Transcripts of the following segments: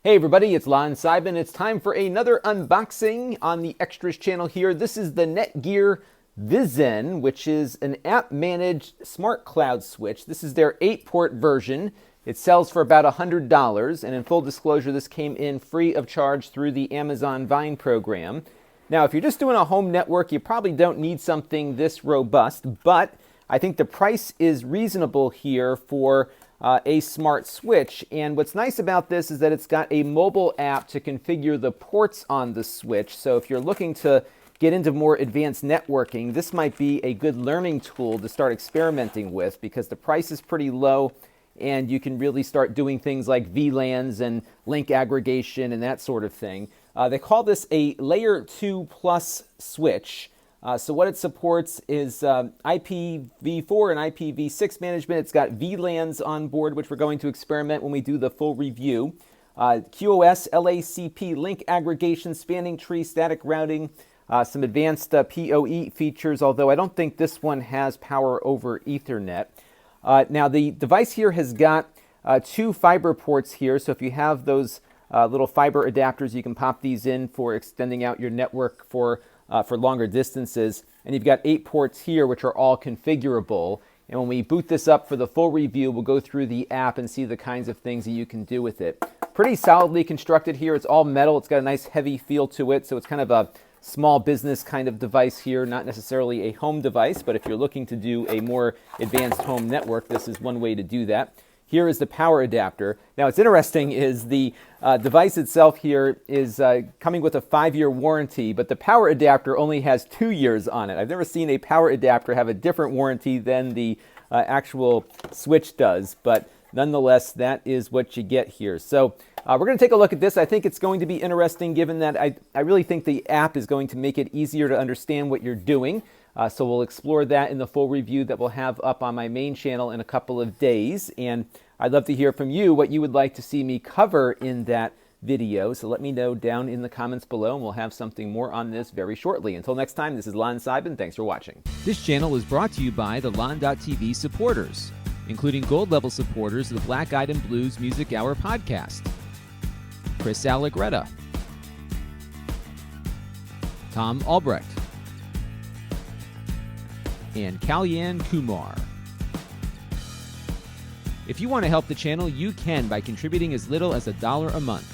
Hey everybody, it's Lon Simon. It's time for another unboxing on the Extras channel here. This is the NETGEAR Vizen, which is an app-managed smart cloud switch. This is their 8-port version. It sells for about $100, and in full disclosure, this came in free of charge through the Amazon Vine program. Now, if you're just doing a home network, you probably don't need something this robust, but I think the price is reasonable here for a smart switch. And what's nice about this is that it's got a mobile app to configure the ports on the switch. So if you're looking to get into more advanced networking, this might be a good learning tool to start experimenting with, because the price is pretty low and you can really start doing things like VLANs and link aggregation and that sort of thing. They call this a Layer 2 Plus switch. So what it supports is IPv4 and IPv6 management. It's got VLANs on board, which we're going to experiment when we do the full review. QoS, LACP, link aggregation, spanning tree, static routing, some advanced PoE features, although I don't think this one has power over Ethernet. Now the device here has got 2 fiber ports here, so if you have those little fiber adapters, you can pop these in for extending out your network for longer distances. And you've got 8 ports here, which are all configurable. And when we boot this up for the full review, we'll go through the app and see the kinds of things that you can do with it. Pretty solidly constructed here. It's all metal. It's got a nice heavy feel to it. So it's kind of a small business kind of device here, not necessarily a home device, but if you're looking to do a more advanced home network, this is one way to do that. Here is the power adapter. Now, what's interesting is the device itself here is coming with a 5-year warranty, but the power adapter only has 2 years on it. I've never seen a power adapter have a different warranty than the actual switch does, but nonetheless, that is what you get here. So we're going to take a look at this. I think it's going to be interesting, given that I really think the app is going to make it easier to understand what you're doing. So we'll explore that in the full review that we'll have up on my main channel in a couple of days. And I'd love to hear from you what you would like to see me cover in that video. So let me know down in the comments below, and we'll have something more on this very shortly. Until next time, this is Lon Simon. Thanks for watching. This channel is brought to you by the Lon.TV supporters, including gold level supporters of the Black Eyed and Blues Music Hour podcast: Chris Allegretta, Tom Albrecht, and Kalyan Kumar. If you want to help the channel, you can by contributing as little as $1 a month.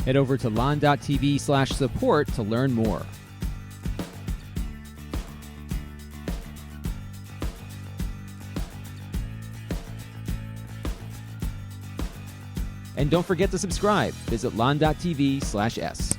Head over to lon.tv/support to learn more. And don't forget to subscribe. Visit lon.tv/s.